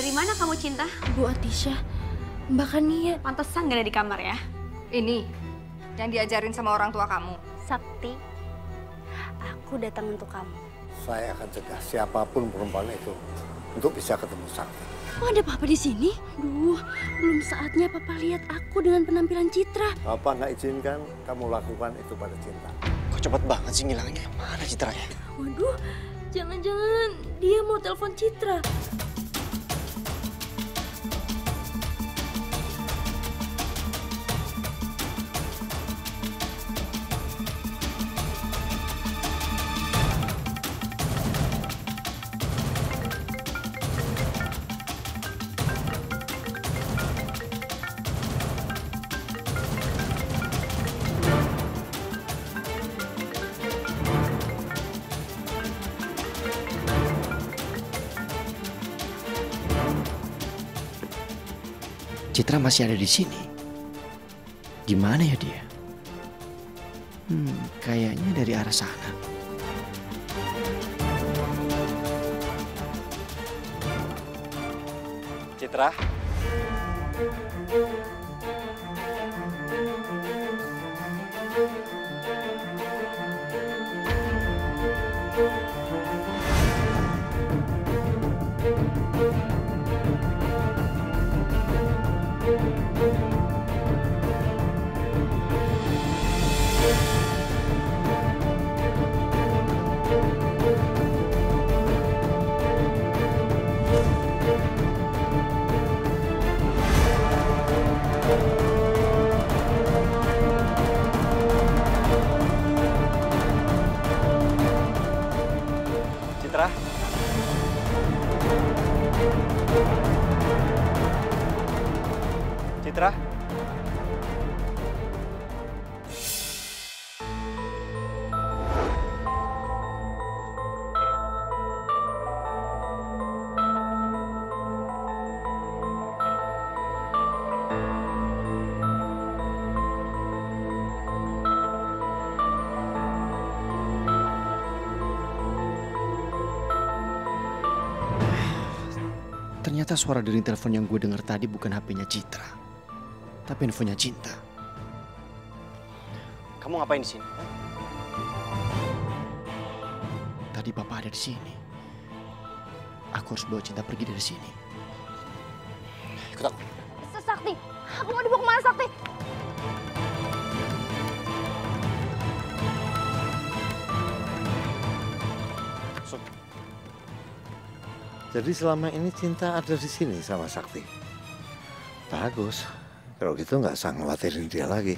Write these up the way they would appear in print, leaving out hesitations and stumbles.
Dari mana kamu, Cinta? Bu Atisha, Mbak Kania. Pantesan gak ada di kamar ya? Ini yang diajarin sama orang tua kamu. Sakti, aku datang untuk kamu. Saya akan cegah siapapun perempuan itu untuk bisa ketemu Sakti. Oh, ada Papa di sini? Duh, belum saatnya Papa lihat aku dengan penampilan Citra. Papa nggak izinkan kamu lakukan itu pada Cinta. Kok cepet banget sih ngilangnya? Mana Citranya? Waduh, jangan-jangan dia mau telepon Citra. Citra masih ada di sini. Gimana ya dia? Kayaknya dari arah sana. Citra? Citra? Citra? Ternyata suara dari telepon yang gue dengar tadi bukan HP-nya Citra, tapi infonya Cinta. Kamu ngapain di sini? Tadi Papa ada di sini. Aku harus bawa Cinta pergi dari sini. Ikut aku. Sakti, aku mau dibawa kemana Sakti? Jadi selama ini Cinta ada di sini sama Sakti. Bagus. Kalau gitu nggak usah khawatirin dia lagi.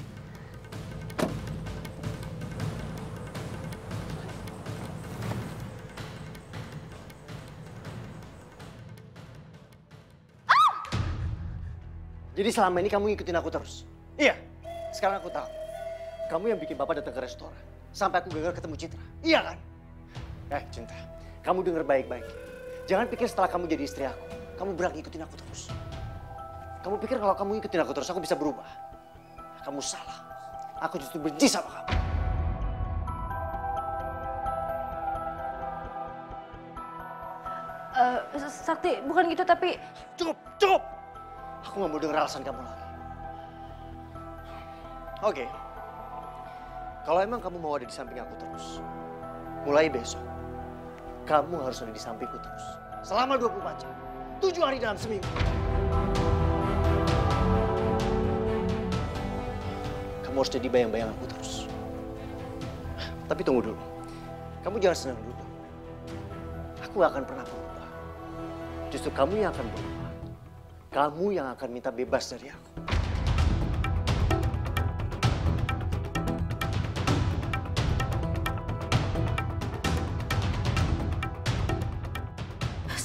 Jadi selama ini kamu ngikutin aku terus? Iya. Sekarang aku tahu. Kamu yang bikin Bapak datang ke restoran. Sampai aku gagal ketemu Citra. Iya kan? Cinta. Kamu denger baik-baik. Jangan pikir setelah kamu jadi istri aku, kamu berani ikutin aku terus. Kamu pikir kalau kamu ikutin aku terus, aku bisa berubah? Kamu salah. Aku justru benci sama kamu. Sakti, bukan gitu tapi... Cukup! Aku nggak mau denger alasan kamu lagi. Oke. Kalau emang kamu mau ada di samping aku terus, mulai besok, kamu harus ada di sampingku terus. Selama 24 jam. 7 hari dalam seminggu. Kamu harus jadi bayang-bayang aku terus. Tapi tunggu dulu. Kamu jangan senang dulu. Aku gak akan pernah berubah. Justru kamu yang akan berubah. Kamu yang akan minta bebas dari aku.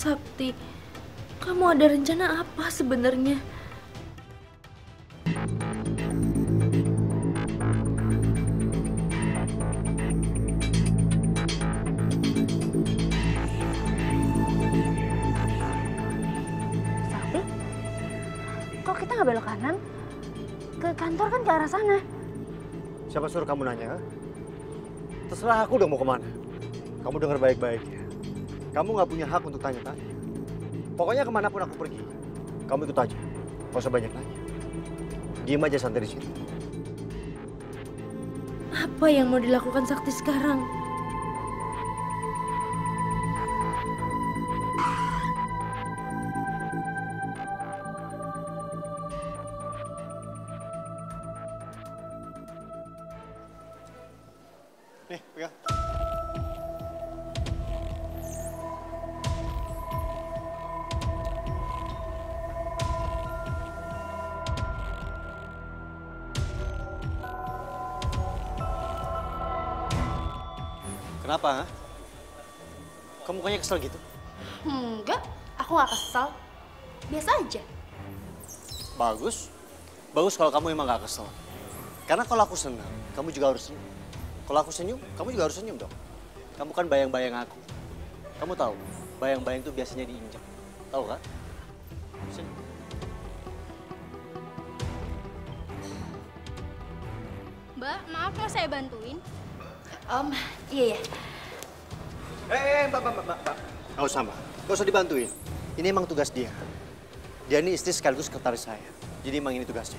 Sakti, kamu ada rencana apa sebenarnya? Sakti, kok kita nggak belok kanan? Ke kantor kan ke arah sana. Siapa suruh kamu nanya? Terserah aku udah mau kemana. Kamu dengar baik-baik ya. Kamu nggak punya hak untuk tanya-tanya. Pokoknya kemanapun aku pergi, kamu ikut aja. Gak usah banyak nanya. Diam aja santai di situ. Apa yang mau dilakukan Sakti sekarang? Nih, pegang. Kenapa, ha? Kamu mukanya kesel gitu? Enggak, aku nggak kesel. Biasa aja. Bagus. Bagus kalau kamu emang gak kesel. Karena kalau aku senang, kamu juga harus senyum. Kalau aku senyum, kamu juga harus senyum dong. Kamu kan bayang-bayang aku. Kamu tahu, bayang-bayang itu biasanya diinjak. Tahu kan? Senyum. Mbak, maaf mau saya bantuin? Iya ya. Mbak. Gak usah, Mbak. Gak usah dibantuin. Ini emang tugas dia. Dia ini istri sekaligus sekretaris saya. Jadi emang ini tugasnya.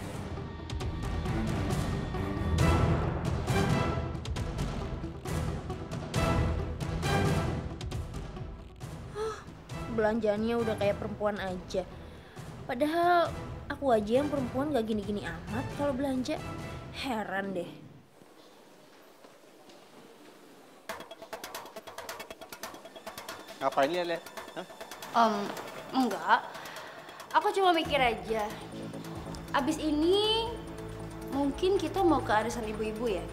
Belanjaannya udah kayak perempuan aja. Padahal aku aja yang perempuan gak gini-gini amat kalau belanja. Heran deh. Ngapain lihat? Enggak. Aku cuma mikir aja. Abis ini mungkin kita mau ke arisan ibu-ibu ya.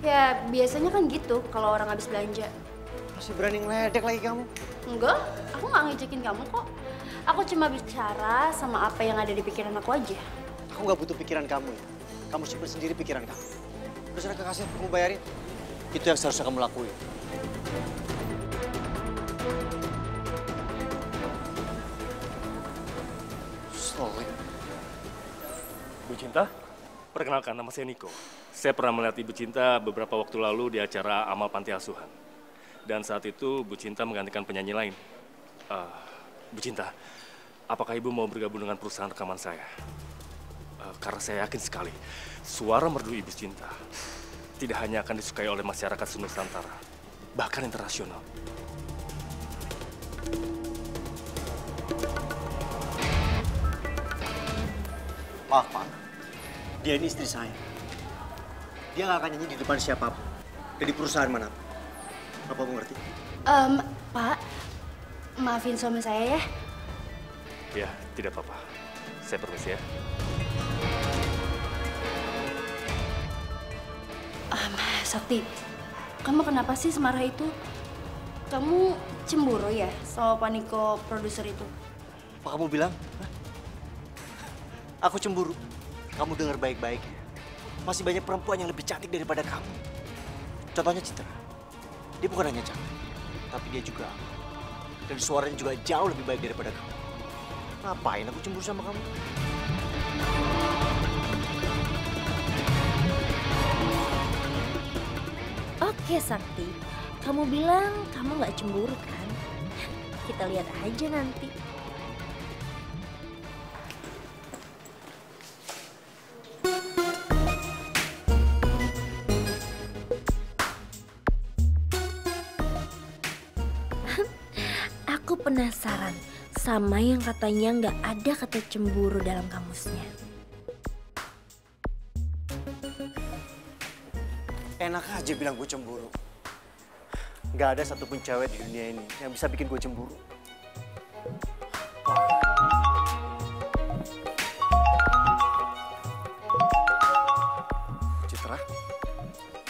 Ya biasanya kan gitu kalau orang habis belanja. Masih berani ngeledek lagi kamu? Enggak, aku nggak ngejekin kamu kok. Aku cuma bicara sama apa yang ada di pikiran aku aja. Aku nggak butuh pikiran kamu ya. Kamu simpen sendiri pikiran kamu. Udah sana ke kasir, kamu bayarin. Itu yang seharusnya kamu lakuin. Sorry. Bu Cinta, perkenalkan nama saya Niko. Saya pernah melihat Ibu Cinta beberapa waktu lalu di acara Amal Panti Asuhan. Dan saat itu Bu Cinta menggantikan penyanyi lain. Bu Cinta, apakah Ibu mau bergabung dengan perusahaan rekaman saya? Karena saya yakin sekali, suara merdu Ibu Cinta tidak hanya akan disukai oleh masyarakat Nusantara, bahkan internasional. Maaf, Pak. Dia ini istri saya. Dia nggak akan nyanyi di depan siapapun. Dan di perusahaan manapun. Apa kamu ngerti? Pak, maafin suami saya ya. Ya, tidak apa-apa. Saya permisi ya. Sakti, kamu kenapa sih semarah itu? Kamu cemburu ya sama Pak Niko, produser itu? Apa kamu bilang? Hah? Aku cemburu. Kamu dengar baik-baik ya. Masih banyak perempuan yang lebih cantik daripada kamu. Contohnya Citra. Dia bukan hanya cantik, tapi dia juga. Dan suaranya juga jauh lebih baik daripada kamu. Ngapain aku cemburu sama kamu? Oke Sakti, kamu bilang kamu nggak cemburu kan? Kita lihat aja nanti. Aku penasaran sama yang katanya nggak ada kata cemburu dalam kamusnya. Enak aja bilang gue cemburu. Gak ada satupun cewek di dunia ini yang bisa bikin gue cemburu. Citra?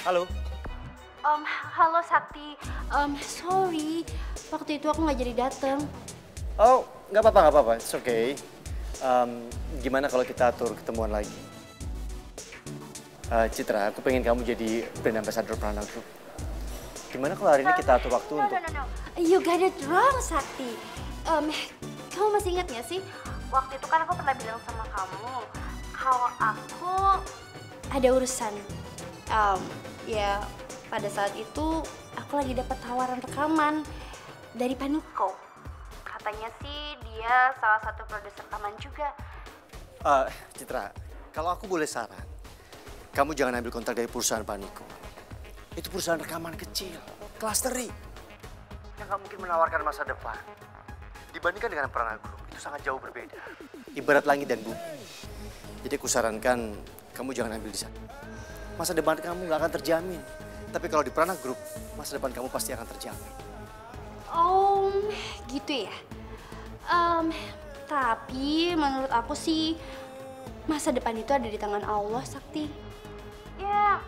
Halo? Halo Sakti. Sorry, waktu itu aku nggak jadi datang. Oh, nggak apa-apa. It's okay. Gimana kalau kita atur ketemuan lagi? Citra, aku pengen kamu jadi brand ambassador Prana Group. Gimana kalau hari ini kita atur waktu untuk... No. You got it wrong, Sakti. Kamu masih ingat gak sih? Waktu itu kan aku pernah bilang sama kamu kalau aku ada urusan. Ya, pada saat itu aku lagi dapat tawaran rekaman dari Pak Niko. katanya sih dia salah satu produser rekaman juga. Citra, kalau aku boleh saran, kamu jangan ambil kontrak dari perusahaan Pak Niko. Itu perusahaan rekaman kecil, klasteri, yang nggak mungkin menawarkan masa depan. Dibandingkan dengan Prana Group, itu sangat jauh berbeda. Ibarat langit dan bumi. Jadi aku sarankan kamu jangan ambil di sana. Masa depan kamu nggak akan terjamin. Tapi kalau di Prana Group, masa depan kamu pasti akan terjamin. Oh, gitu ya. Tapi menurut aku sih masa depan itu ada di tangan Allah, Sakti. Ya,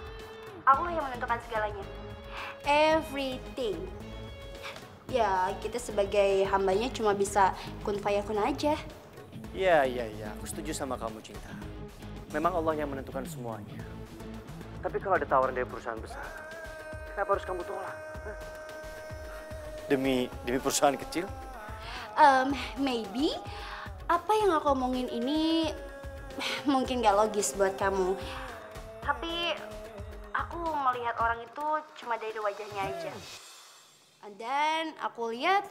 Allah yang menentukan segalanya. Everything. Ya, kita sebagai hambanya cuma bisa kun fayakun aja. Iya. Aku setuju sama kamu, Cinta. Memang Allah yang menentukan semuanya. Tapi kalau ada tawaran dari perusahaan besar, kenapa harus kamu tolak? Hah? Demi perusahaan kecil? Maybe apa yang aku omongin ini mungkin gak logis buat kamu. Tapi aku melihat orang itu cuma dari wajahnya aja. Dan aku lihat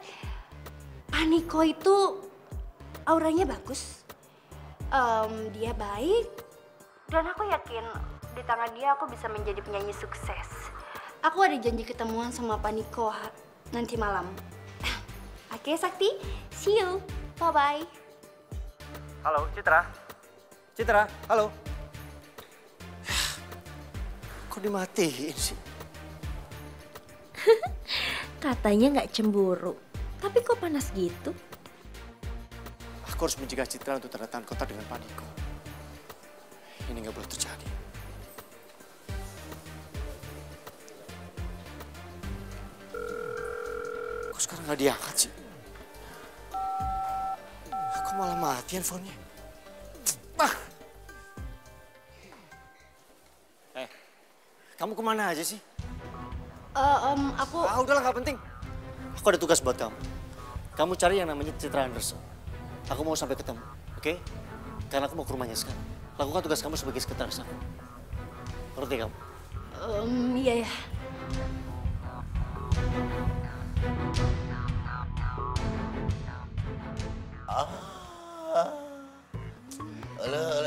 Pak Niko itu auranya bagus. Dia baik. Dan aku yakin di tangan dia aku bisa menjadi penyanyi sukses. Aku ada janji ketemuan sama Pak Niko nanti malam. Oke, Sakti. See you. Bye-bye. Halo, Citra. Citra, halo. Kok dimatiin sih? Katanya nggak cemburu, tapi kok panas gitu? Aku harus mencegah Citra untuk tanda tangan kontrak dengan Pak Niko. Ini nggak boleh terjadi. Kok sekarang nggak diangkat sih? Aku malah mati handphonenya. Kamu kemana aja sih? Aku... Udahlah, nggak penting. Aku ada tugas buat kamu. Kamu cari yang namanya Citra Anderson. Aku mau sampai ketemu, oke? Karena aku mau ke rumahnya sekarang. Lakukan tugas kamu sebagai sekretaris aku. Ngerti kamu? Iya ya.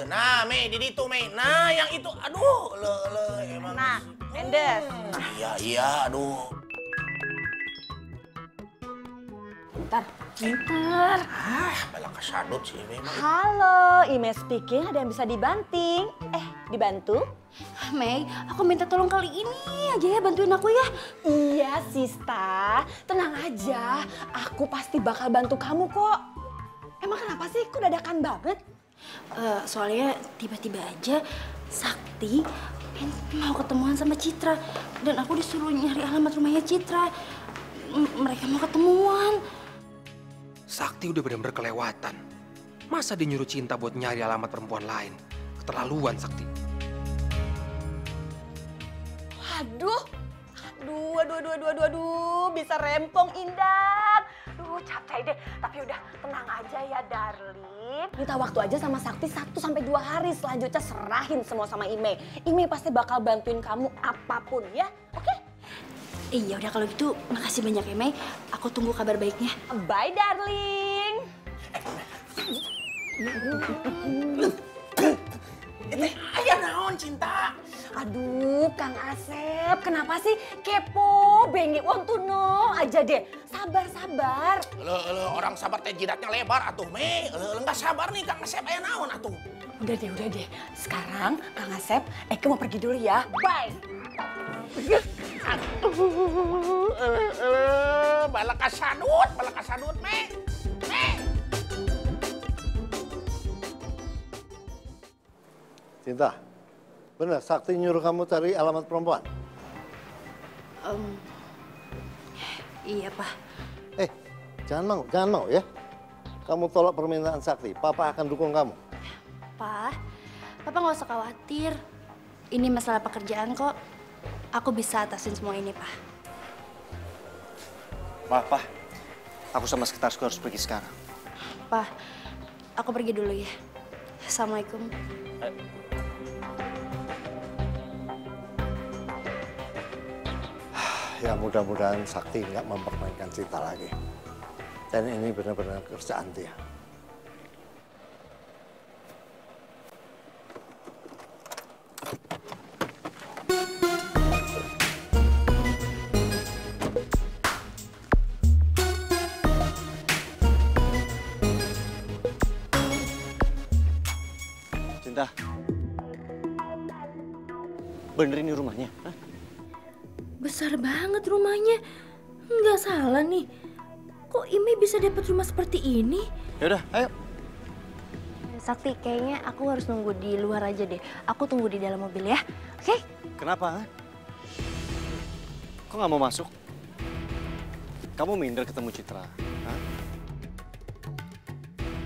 Nah, Mei, di situ, Mei. Nah, yang itu, aduh, emang. Nah, Mendes. Iya, aduh. Bentar. Malah kesadut sih, memang. Halo, email speaking, ada yang bisa dibanting? Dibantu? Mei, aku minta tolong kali ini aja ya, bantuin aku ya. Iya, Sista. Tenang aja, aku pasti bakal bantu kamu kok. Emang kenapa sih? Kok dadakan banget? Soalnya tiba-tiba aja Sakti mau ketemuan sama Citra. Dan aku disuruh nyari alamat rumahnya Citra. Mereka mau ketemuan. Sakti udah benar-benar kelewatan. Masa dia nyuruh Cinta buat nyari alamat perempuan lain? Keterlaluan, Sakti. Aduh, bisa rempong Indah. Capek deh. Tapi udah tenang aja ya, darling. Minta waktu aja sama Sakti 1-2 hari. Selanjutnya serahin semua sama Ime. Ime pasti bakal bantuin kamu apapun ya, oke? Iya udah kalau gitu, makasih banyak ya Mei. Aku tunggu kabar baiknya. Bye, darling. Ayah naon, Cinta. Aduh, Kang Asep, kenapa sih kepo, bengek, want to know aja deh. Sabar. Orang sabar teh jidatnya lebar atuh, Mei. Enggak sabar nih, Kang Asep, ayah naon atuh. Udah deh. Sekarang Kang Asep, Eke mau pergi dulu ya. Bye. Balak kasadut, Mei. Cinta, benar Sakti nyuruh kamu cari alamat perempuan? Iya, Pak. Jangan mau ya. Kamu tolak permintaan Sakti, Papa akan dukung kamu. Pak, Papa nggak usah khawatir. Ini masalah pekerjaan kok. Aku bisa atasin semua ini, Pak. Pak, aku sama sekretarisku harus pergi sekarang. Pak, aku pergi dulu ya. Assalamualaikum. Ya mudah-mudahan Sakti nggak mempermainkan Cinta lagi. Dan ini benar-benar kerjaan dia. Cinta, bener ini rumahnya? Hah? Besar banget rumahnya. Nggak salah nih. Kok Ime bisa dapat rumah seperti ini? Yaudah, ayo. Sakti, kayaknya aku harus nunggu di luar aja deh. Aku tunggu di dalam mobil ya, oke? Kenapa? Kok nggak mau masuk? Kamu minder ketemu Citra? Hah?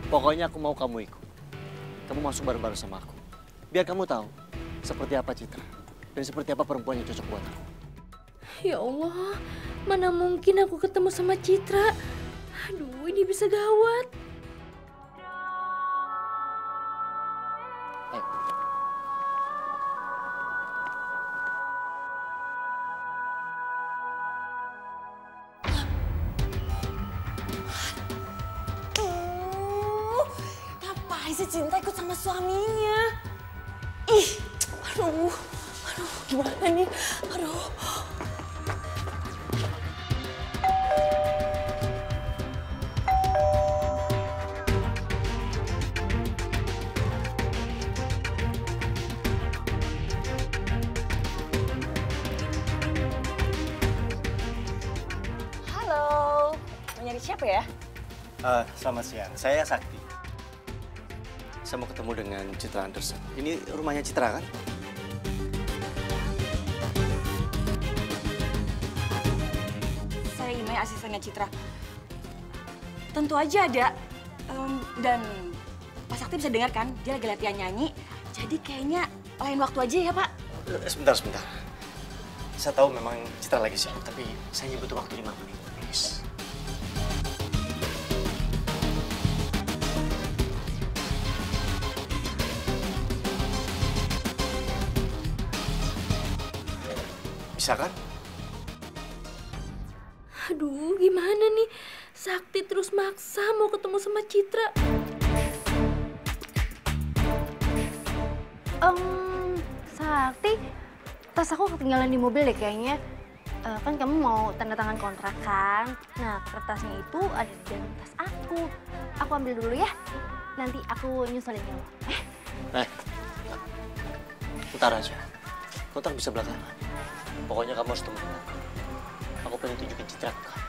Pokoknya aku mau kamu ikut. Kamu masuk bareng-bareng sama aku. Biar kamu tahu seperti apa Citra. Dan seperti apa perempuan yang cocok buat aku. Ya Allah, mana mungkin aku ketemu sama Citra. Aduh, ini bisa gawat. Ngapain sih Cinta ikut sama suaminya? Ih, aduh, gimana nih? Aduh. Halo, mau nyari siapa ya? Selamat siang, saya Sakti. Saya mau ketemu dengan Citra Anderson. Ini rumahnya Citra kan? Saya Ime, asistennya Citra. Tentu aja ada. Dan Pak Sakti bisa dengar kan, dia lagi latihan nyanyi. Jadi kayaknya lain waktu aja ya Pak. Sebentar. Saya tahu memang Citra lagi sibuk, tapi saya butuh waktu 5 menit, please. Bisa kan? Aduh, gimana nih? Sakti terus maksa mau ketemu sama Citra. Sakti, tas aku ketinggalan di mobil deh kayaknya. Kan kamu mau tanda tangan kontrak kan? Nah, kertasnya itu ada di dalam tas aku. Aku ambil dulu ya. Nanti aku nyusulin kamu. Bentar aja. Kontrak bisa belakangan. Pokoknya kamu harus temenin aku. Aku pengen tunjukin Citra ke kamu.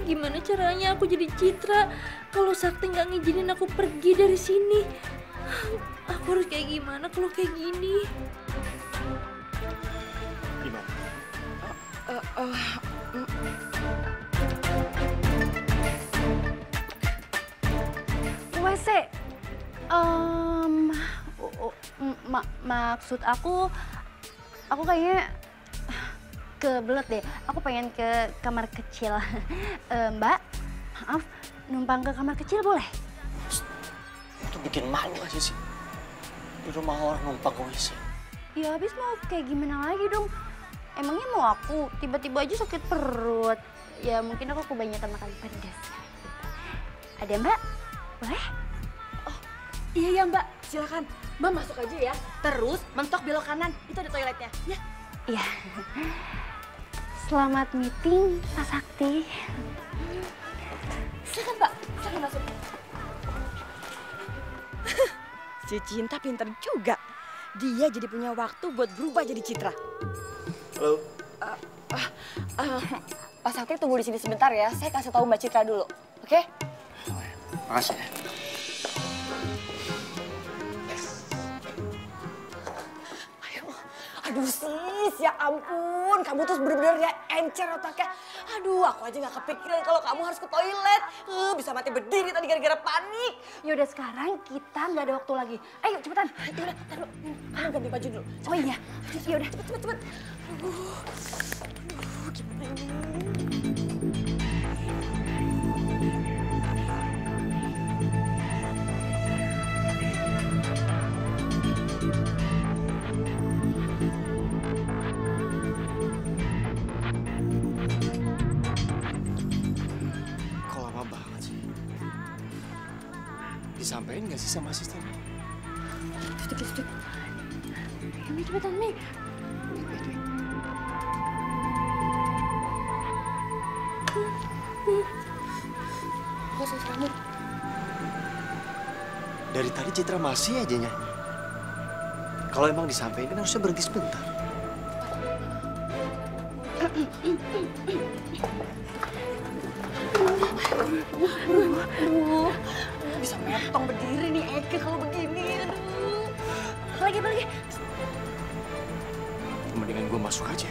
Gimana caranya aku jadi Citra kalau Sakti nggak ngizinin aku pergi dari sini? Aku harus kayak gimana kalau kayak gini? Gimana? WC. Maksud aku kayaknya kebelet deh. Aku pengen ke kamar kecil. Mbak, maaf, numpang ke kamar kecil boleh? Itu bikin malu aja sih. Di rumah orang numpang ke WC. Ya habis mau kayak gimana lagi dong? Emangnya mau aku tiba-tiba aja sakit perut? Ya mungkin aku kebanyakan makan pedas. Ada Mbak? Boleh? Oh, iya Mbak, silakan. Mbak masuk aja ya. Terus mentok belok kanan, itu ada toiletnya. Ya. Iya. Selamat meeting, Pak Sakti. Silakan Mbak, silakan masuk. Si Cinta pinter juga. Dia jadi punya waktu buat berubah jadi Citra. Halo. Pak Sakti tunggu di sini sebentar ya. Saya kasih tahu Mbak Citra dulu, oke? Makasih ya. Aduh sis, ya ampun, kamu tuh bener-bener ya encer otaknya. Aduh, aku aja gak kepikiran kalau kamu harus ke toilet. Bisa mati berdiri tadi gara-gara panik. Yaudah sekarang kita nggak ada waktu lagi. Ayo cepetan. Yaudah, taruh. Kamu ganti baju dulu. Oh iya, yaudah. Cepet. Aduh, gimana ini? disampaikan nggak sih sama asisten? Duduk. Mi, cepetan, Mi. Khusus kamu. Dari tadi Citra masih aja nyanyi. Kalau emang disampaikan kan harusnya berhenti sebentar. Bisa metong berdiri nih Eke kalau begini. Aduh. Lagi. Mendingan gue masuk aja.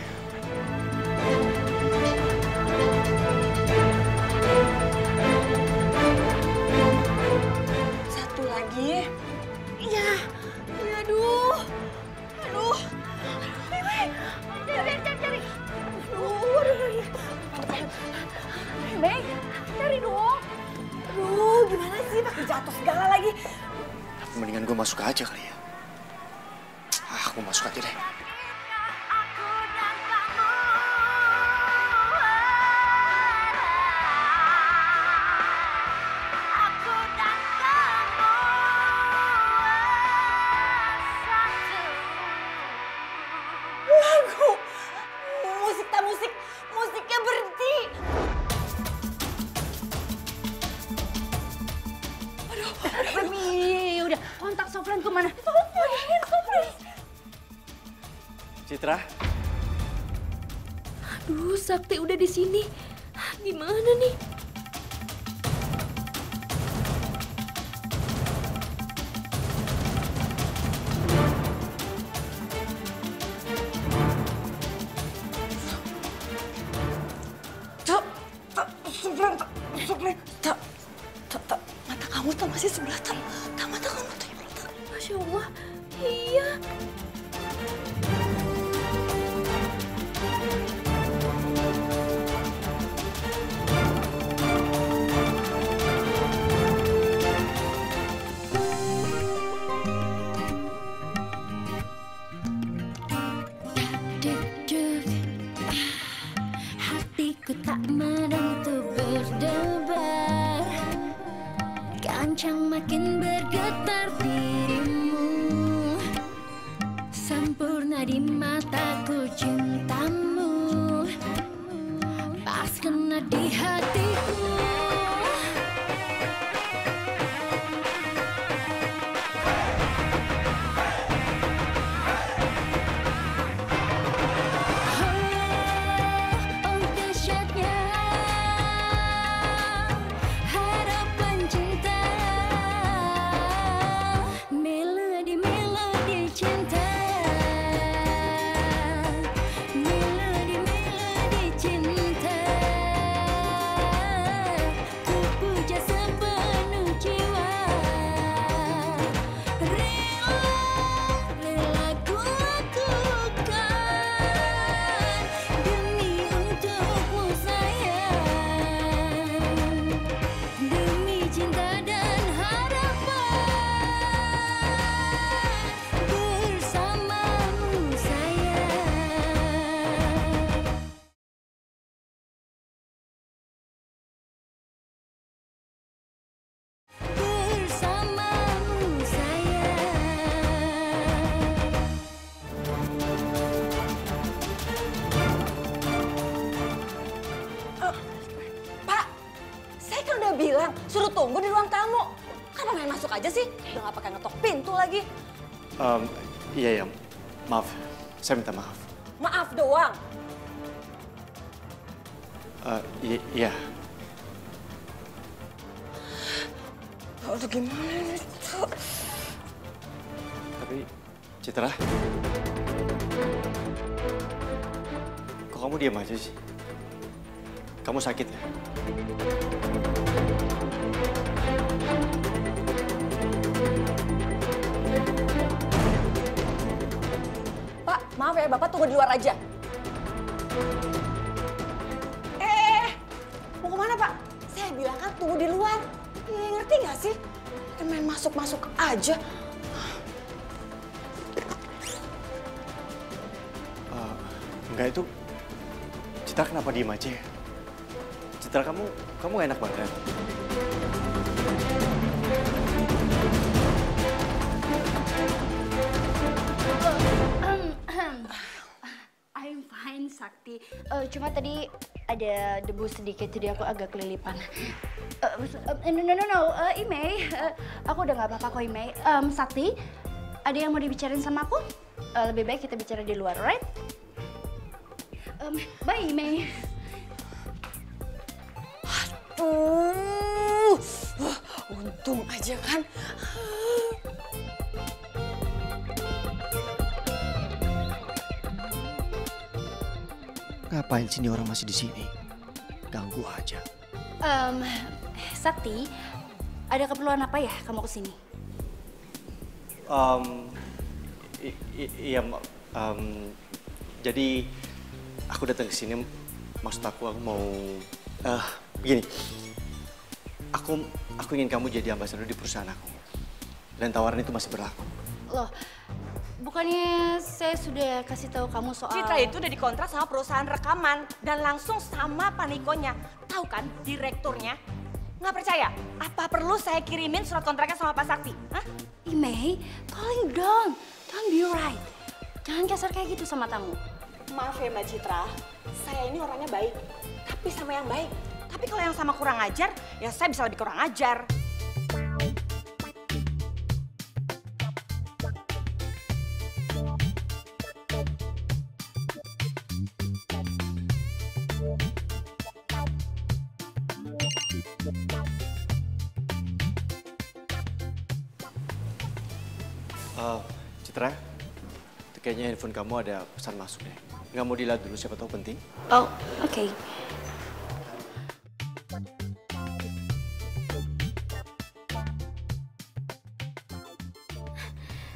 Satu lagi. Iya. Aduh. Cari. Meg, cari dong. Aduh, gimana sih pakai jatuh segala lagi. Mendingan gue masuk aja kali ya. Gue masuk aja deh. Musiknya berhenti. Mi, udah kontak Sofran kemana? Sofran. Citra? Aduh, Sakti udah di sini. Gimana nih? Sofran. Mata kamu tuh masih sebelah tak. Mata kamu tuh sebelah tak. Masya Allah, iya. Hatiku tak menentu berdebar, kancang makin bergetar dirimu, sempurna di mataku cintamu, pas kena di hatiku. bilang suruh tunggu di ruang tamu. Kenapa main masuk aja sih? Udah nggak pakai ngetok pintu lagi. Iya, maaf. Saya minta maaf. Maaf doang. Iya. Aduh gimana nih? Tapi, Citra, kok kamu diam aja sih? Kamu sakit ya? Pak, maaf ya, Bapak tunggu di luar aja. Mau kemana Pak? Saya bilang kan tunggu di luar. Ngerti nggak sih? Kan main masuk-masuk aja. Enggak, itu Citra kenapa diem aja ya? Citra, kamu gak enak badan. fine Sakti. Cuma tadi ada debu sedikit jadi aku agak kelilipan. No. Imei, aku udah nggak apa-apa kok Imei. Sakti, ada yang mau dibicarain sama aku? Lebih baik kita bicara di luar, right? Bye Imei. Untung aja kan. Ngapain sih ini orang masih di sini? Ganggu aja. Sakti, ada keperluan apa ya kamu kesini? Iya, jadi aku datang ke sini, maksud aku mau begini. Aku ingin kamu jadi ambasador di perusahaan aku. Dan tawaran itu masih berlaku. Loh, bukannya saya sudah kasih tahu kamu soal... Citra itu udah dikontrak sama perusahaan rekaman dan langsung sama Panikonya. Tahu kan direkturnya? Nggak percaya? Apa perlu saya kirimin surat kontraknya sama Pak Sakti? Hah? Imei, calling down. Don't be right. Jangan kasar kayak gitu sama tamu. Maaf ya Mbak Citra, saya ini orangnya baik. Tapi sama yang baik. Tapi kalau yang sama kurang ajar, ya saya bisa lebih kurang ajar. Citra, kayaknya handphone kamu ada pesan masuk deh. Nggak mau dilihat dulu, siapa tahu penting. Oh, oke.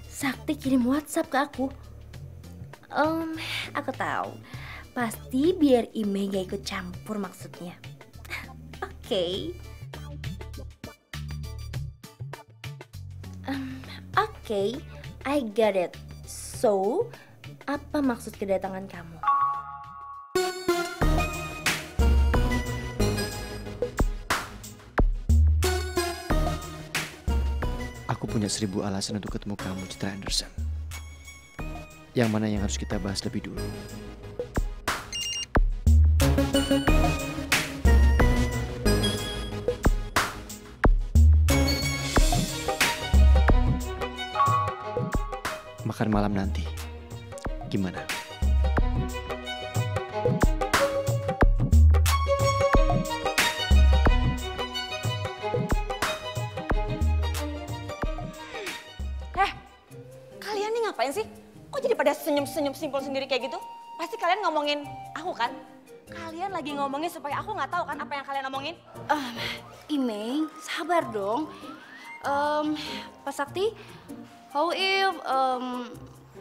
Sakti kirim WhatsApp ke aku. Aku tahu. Pasti biar Imei gak ikut campur maksudnya. Oke. Oke, I got it. So, apa maksud kedatangan kamu? Aku punya 1000 alasan untuk ketemu kamu, Citra Anderson. Yang mana yang harus kita bahas lebih dulu? Makan malam nanti, gimana? Kalian nih ngapain sih? Kok jadi pada senyum-senyum simpul sendiri kayak gitu? Pasti kalian ngomongin aku kan? Kalian lagi ngomongin supaya aku nggak tahu kan apa yang kalian ngomongin? Imei, sabar dong. Pak Sakti, how if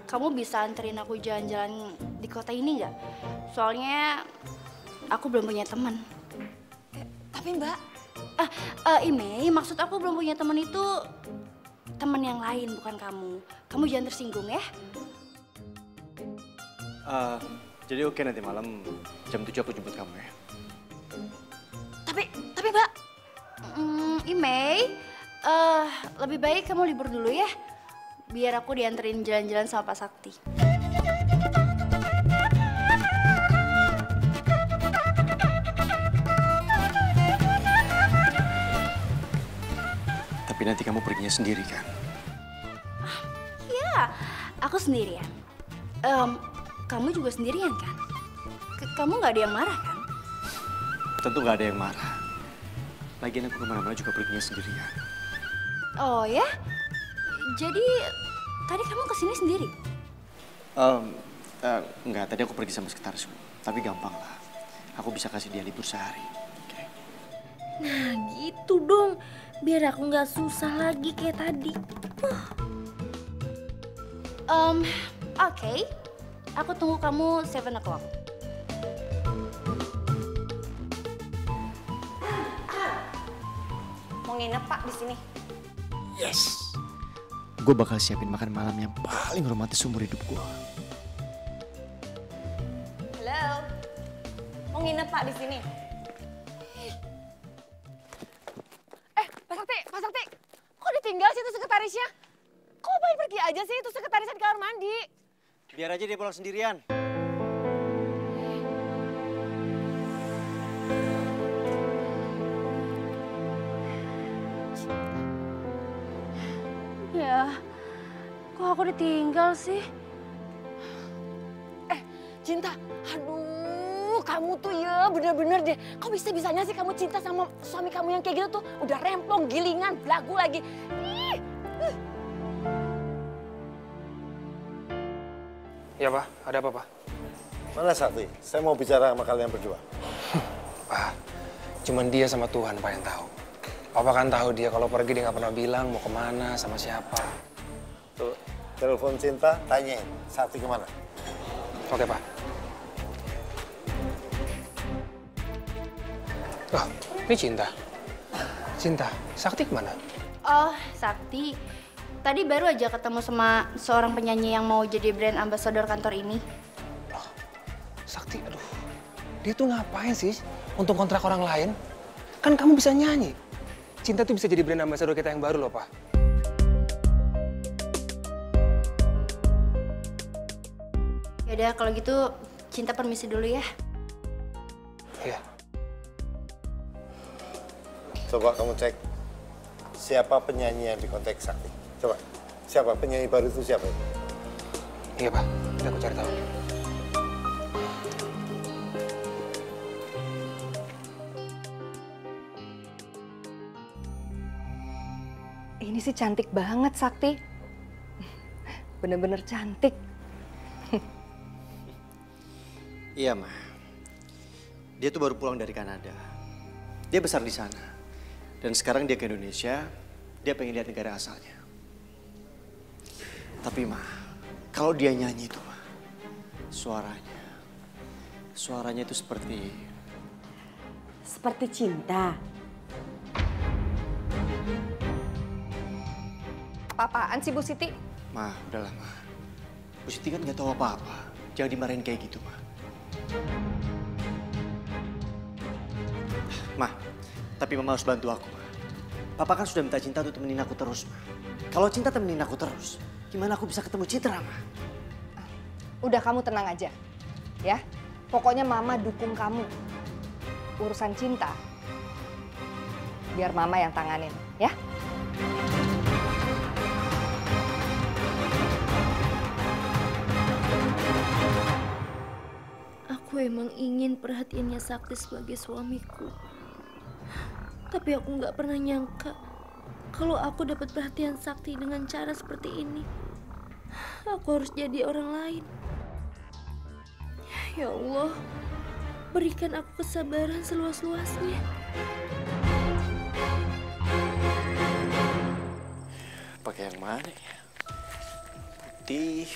kamu bisa anterin aku jalan-jalan di kota ini nggak? Soalnya aku belum punya teman. Tapi Mbak, Imei, maksud aku belum punya teman itu teman yang lain, bukan kamu. Kamu jangan tersinggung ya. Jadi oke, nanti malam jam 7 aku jemput kamu ya. Tapi Mbak. Imei, lebih baik kamu libur dulu ya. Biar aku dianterin jalan-jalan sama Pak Sakti. Tapi nanti kamu perginya sendiri kan? Iya, aku sendirian. Kamu juga sendirian kan? Kamu nggak ada yang marah kan? Tentu nggak ada yang marah. Lagian aku kemana-mana juga perginya sendirian. Oh ya? Jadi tadi kamu kesini sendiri? Enggak, tadi aku pergi sama sekretarisku. Tapi gampang lah. Aku bisa kasih dia libur sehari. Okay. Nah gitu dong. Biar aku nggak susah lagi kayak tadi. Oke. Aku tunggu kamu 7 o'clock. Mau nginep Pak di sini? Yes. Gue bakal siapin makan malam yang paling romantis seumur hidup gue. Halo. Mau nginep Pak di sini? Pak Sakti, kok ditinggal sih itu sekretarisnya? Kok main pergi aja sih itu sekretarisnya di kamar mandi? Biar aja dia pulang sendirian. aku ditinggal sih? Cinta, aduh kamu tuh ya bener-bener deh. Kok bisa-bisanya sih kamu cinta sama suami kamu yang kayak gitu tuh? Udah rempong, gilingan, belagu lagi. Ih. Ya Pak, ada apa Pak? Mana Sakti? Saya mau bicara sama kalian berdua. Pak, cuman dia sama Tuhan Pak yang tahu. Papa kan tahu dia kalau pergi dia nggak pernah bilang mau kemana, sama siapa. Tuh, telepon Cinta, tanyain Sakti kemana. Oke Pak. Oh, ini Cinta. Cinta, Sakti kemana? Oh, Sakti. Tadi baru aja ketemu sama seorang penyanyi yang mau jadi brand ambassador kantor ini. Oh, Sakti, aduh. Dia tuh ngapain sih untuk kontrak orang lain? Kan kamu bisa nyanyi. Cinta tuh bisa jadi brand ambassador kita yang baru loh, Pak. Yaudah, kalau gitu Cinta permisi dulu ya. Iya. Coba kamu cek siapa penyanyi yang dikontak Sakti. Coba, siapa penyanyi baru itu siapa? Iya Pak, nanti aku cari tahu. Ini sih cantik banget, Sakti. Bener-bener cantik. Iya, Ma. Dia tuh baru pulang dari Kanada. Dia besar di sana. Dan sekarang dia ke Indonesia, dia pengen lihat negara asalnya. Tapi, Ma, kalau dia nyanyi itu, Ma, suaranya itu seperti Cinta. Apa-apaan sih, Bu Siti? Ma, udahlah, Ma. Bu Siti kan nggak tahu apa-apa. Jangan dimarahin kayak gitu, Ma. Ma, tapi Mama harus bantu aku, Ma. Papa kan sudah minta Cinta untuk temenin aku terus, Ma. Kalau Cinta temenin aku terus, gimana aku bisa ketemu Citra, Ma? Udah, kamu tenang aja. Ya, pokoknya Mama dukung kamu. Urusan Cinta, biar Mama yang tanganin, ya? Aku emang ingin perhatiannya Sakti sebagai suamiku. Tapi aku nggak pernah nyangka kalau aku dapat perhatian Sakti dengan cara seperti ini. Aku harus jadi orang lain. Ya Allah, berikan aku kesabaran seluas-luasnya. Pakai yang mana ya? Putih.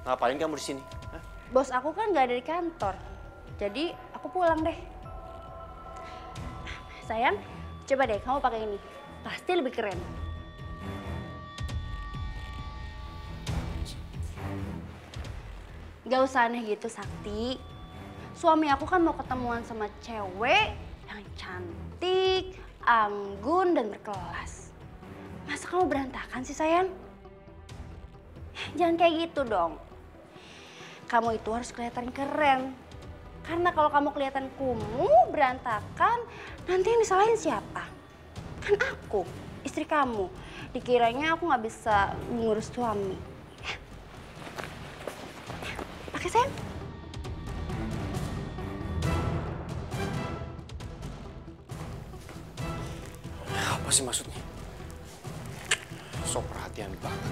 Ngapain kamu di sini? Hah? Bos aku kan nggak ada di kantor. Jadi aku pulang deh. Sayang, coba deh kamu pakai ini. Pasti lebih keren. Gak usah aneh gitu, Sakti. Suami aku kan mau ketemuan sama cewek yang cantik, anggun, dan berkelas. Masa kamu berantakan sih, sayang? Jangan kayak gitu dong. Kamu itu harus kelihatan keren. Karena kalau kamu kelihatan kumuh, berantakan, nanti yang disalahin siapa? Kan aku, istri kamu. Dikiranya aku nggak bisa ngurus suami. Pakai, sayang. Apa sih maksudnya? So perhatian banget.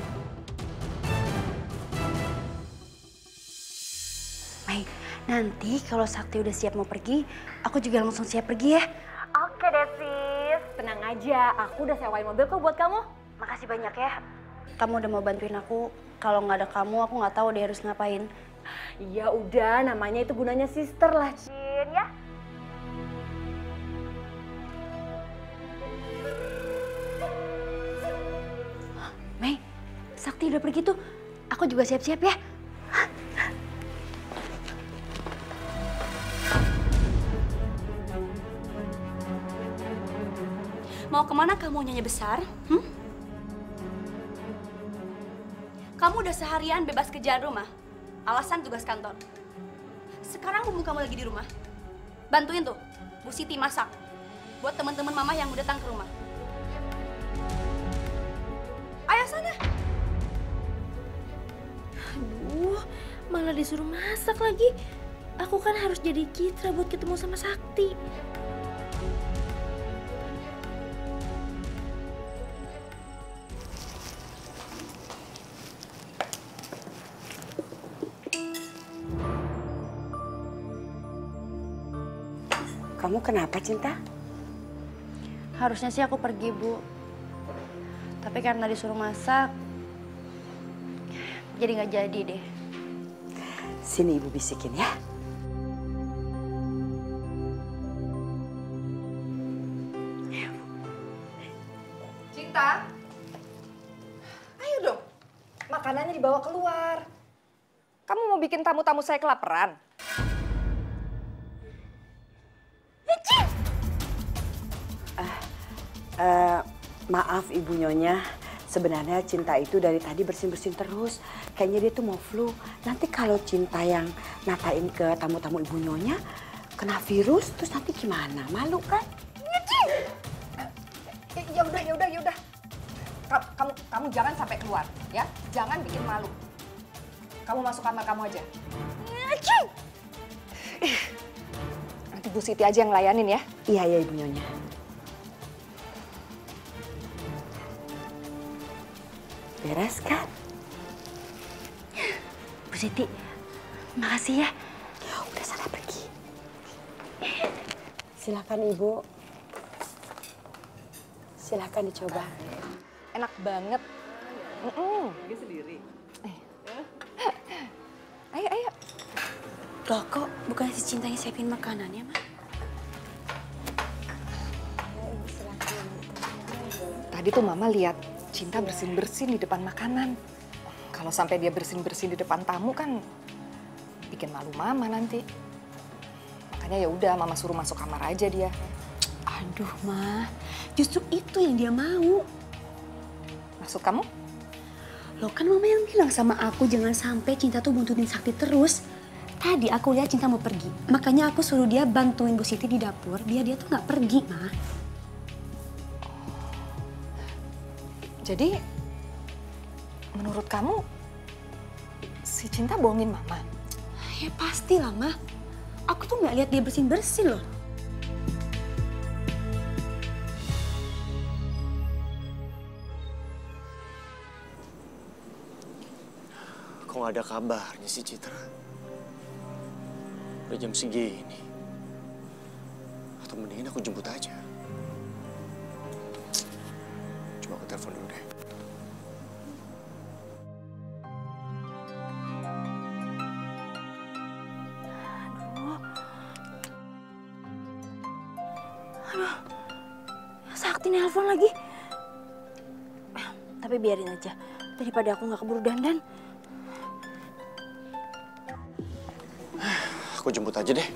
Baik, nanti kalau Sakti udah siap mau pergi, aku juga langsung siap pergi ya. Oke deh, sis. Tenang aja, aku udah sewain mobil kok buat kamu. Makasih banyak ya. Kamu udah mau bantuin aku. Kalau nggak ada kamu, aku nggak tahu deh harus ngapain. Ya udah, namanya itu gunanya sister lah, Cin, ya. Mei, Sakti udah pergi tuh. Aku juga siap-siap ya. Mau kemana kamu, nyanyi besar? Kamu udah seharian bebas kerjaan rumah. Alasan tugas kantor. Sekarang mumpung kamu lagi di rumah, bantuin tuh Bu Siti masak. buat teman-teman mama yang mau datang ke rumah. Ayo sana. Aduh, malah disuruh masak lagi. Aku kan harus jadi Citra buat ketemu sama Sakti. Kamu kenapa, Cinta? Harusnya sih aku pergi, Bu. Tapi karena disuruh masak, jadi nggak jadi deh. Sini Ibu bisikin ya. Cinta, ayo dong. Makanannya dibawa keluar. Kamu mau bikin tamu-tamu saya kelaparan? Maaf Ibu Nyonya, sebenarnya Cinta itu dari tadi bersin-bersin terus. Kayaknya dia tuh mau flu. Nanti kalau Cinta yang natain ke tamu-tamu Ibu Nyonya, kena virus, terus nanti gimana? Malu kan? Ya udah. Kamu jangan sampai keluar, ya. Jangan bikin malu. Kamu masuk kamar kamu aja. Nanti Bu Siti aja yang layanin ya. Iya Ibu Nyonya. Beres kan? Bu Siti, makasih ya. Udah sana pergi. Silakan Ibu. Silakan dicoba. Enak banget. Dia sendiri. Ayo. Loh kok bukan si Cinta yang siapin makanannya, Ma? Tadi tuh Mama lihat Cinta bersin-bersin di depan makanan. Kalau sampai dia bersin-bersin di depan tamu kan bikin malu Mama nanti. Makanya ya udah Mama suruh masuk kamar aja dia. Aduh, Ma. Justru itu yang dia mau. Maksud kamu? Loh kan Mama yang bilang sama aku jangan sampai Cinta tuh buntutin Sakti terus. Tadi aku lihat Cinta mau pergi. Makanya aku suruh dia bantuin Bu Siti di dapur biar dia tuh nggak pergi, Ma. Jadi, menurut kamu, si Cinta bohongin Mama? Ya pastilah, Ma. Aku tuh nggak lihat dia bersin-bersin loh. Kok nggak ada kabarnya sih Citra? Udah jam segini. Atau mendingan aku jemput aja. Coba aku telepon dulu deh. Aduh, Sakti nelpon lagi. Tapi biarin aja, daripada aku nggak keburu dandan. Aku jemput aja deh.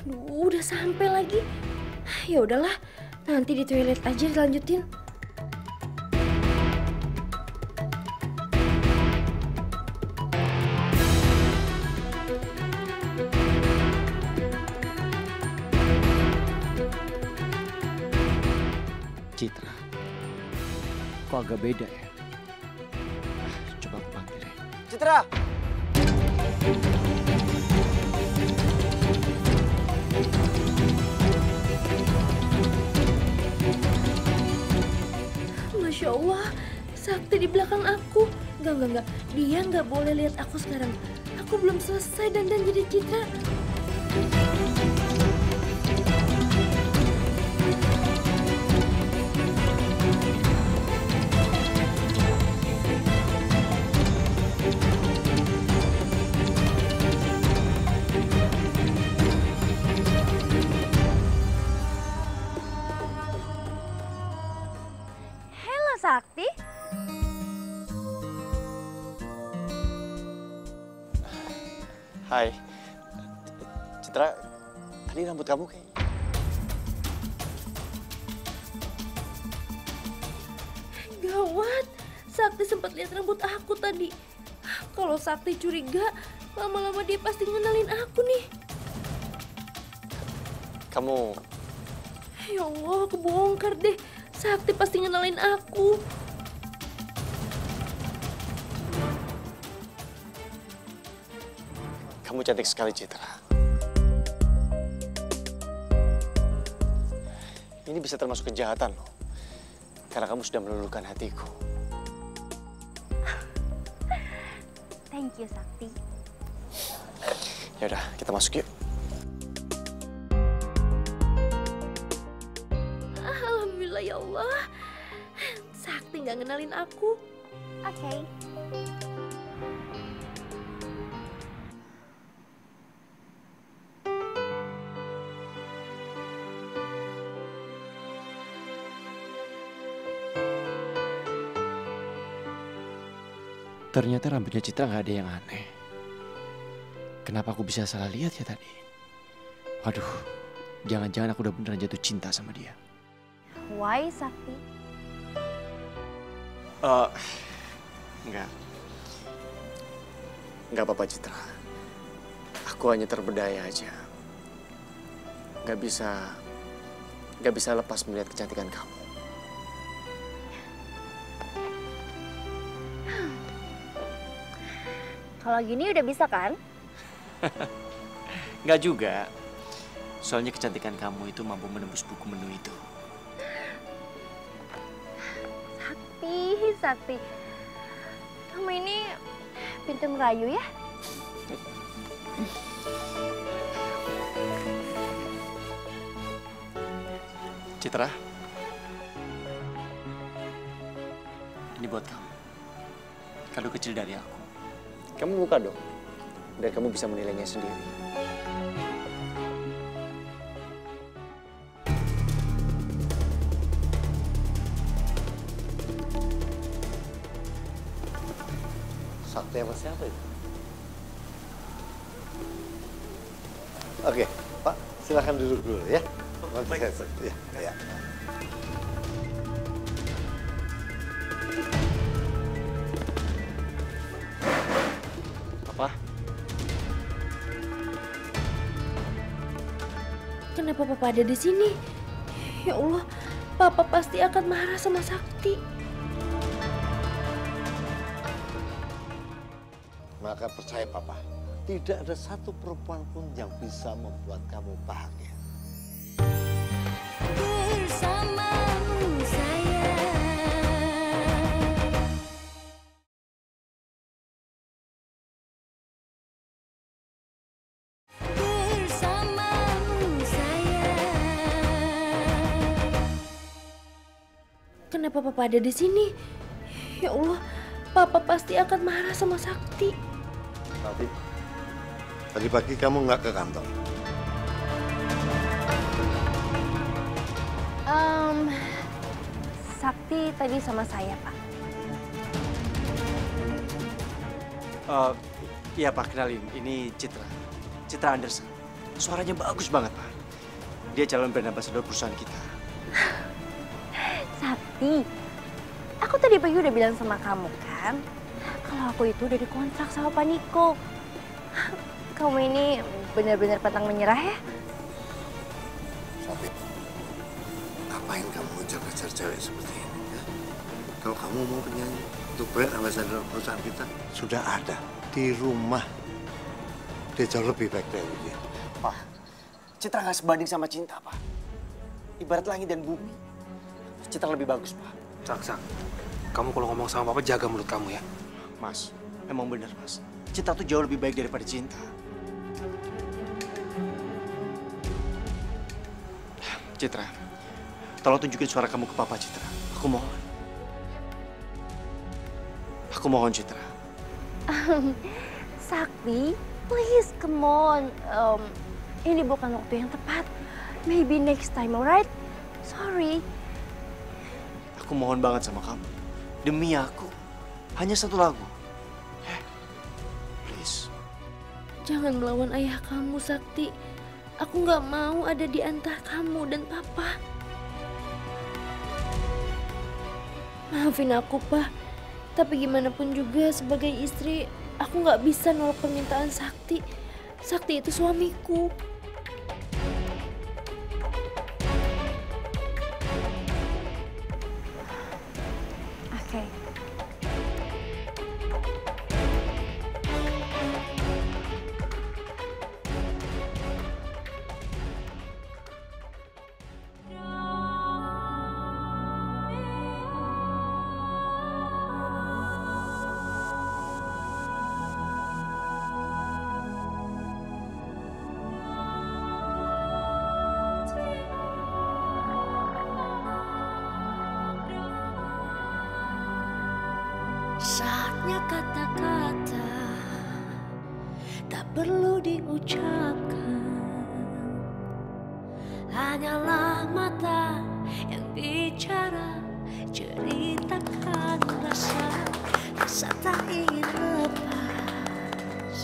Aduh, udah sampai lagi. Ya udahlah, nanti di toilet aja dilanjutin. Citra, kok agak beda ya? Coba aku panggil deh. Citra! Masya Allah, Sakti di belakang aku. Enggak. Dia nggak boleh lihat aku sekarang. Aku belum selesai dandan jadi Citra. Sakti? Hai. Citra, tadi rambut kamu kayak... Gawat, Sakti sempat lihat rambut aku tadi. Kalau Sakti curiga, lama-lama dia pasti ngenalin aku nih. Kamu... Ya Allah, kebongkar deh. Sakti pasti ngenalin aku. Kamu cantik sekali, Citra. Ini bisa termasuk kejahatan loh. Karena kamu sudah meluluhkan hatiku. Thank you, Sakti. Ya udah, kita masuk yuk. Alhamdulillah ya Allah. Sakti nggak ngenalin aku. Oke. Ternyata rambutnya Citra nggak ada yang aneh. Kenapa aku bisa salah lihat ya tadi? Waduh, jangan-jangan aku udah beneran jatuh cinta sama dia. Why, Sakti? Enggak. Enggak apa-apa, Citra. Aku hanya terbedaya aja. Gak bisa lepas melihat kecantikan kamu. Kalau gini udah bisa kan? Nggak juga. Soalnya kecantikan kamu itu mampu menembus buku menu itu. Sakti. Kamu ini pintar merayu ya? Citra, ini buat kamu. Kado kecil dari aku. Kamu buka dong, dan kamu bisa menilainya sendiri. Sakti apa siapa itu? Oke, Pak, silakan duduk dulu ya. Nanti saya ya. Apa? Kenapa Papa ada di sini? Ya Allah, Papa pasti akan marah sama Sakti. Maka percaya Papa, tidak ada satu perempuan pun yang bisa membuat kamu bahagia. Bersamamu sayang. Bersamamu sayang. Kenapa Papa ada di sini? Ya Allah, Papa pasti akan marah sama Sakti. Tadi pagi kamu nggak ke kantor? Sakti tadi sama saya, Pak. Iya Pak, kenalin. Ini Citra. Citra Anderson. Suaranya bagus banget Pak. Dia calon brand ambassador perusahaan kita. Sakti, aku tadi pagi udah bilang sama kamu kan, kalau aku itu udah dikontrak sama Pak Niko. Kamu ini benar-benar pantang menyerah ya? Sakti, ngapain kamu ngejar-ngejar cewek seperti ini? Ya? Kalau kamu mau penyanyi untuk brand ambassador perusahaan kita, sudah ada di rumah. Dia jauh lebih baik dari dia. Pak, Citra nggak sebanding sama cinta, Pak. Ibarat langit dan bumi. Citra lebih bagus, Pak. Sak, kamu kalau ngomong sama Papa jaga mulut kamu ya. Mas, emang bener, Mas. Cinta tuh jauh lebih baik daripada cinta. Citra, tolong tunjukin suara kamu ke Papa, Citra. Aku mohon. Aku mohon, Citra. Sakti, please, come on. Ini bukan waktu yang tepat. Maybe next time, alright? Sorry. Aku mohon banget sama kamu. Demi aku. Hanya satu lagu. Please. Jangan melawan ayah kamu, Sakti. Aku nggak mau ada di antara kamu dan papa. Maafin aku, Pak. Tapi gimana pun juga sebagai istri, aku nggak bisa nolak permintaan Sakti. Sakti itu suamiku. Oke. Saatnya kata-kata tak perlu diucapkan, hanyalah mata yang bicara, ceritakan rasa tak ingin lepas,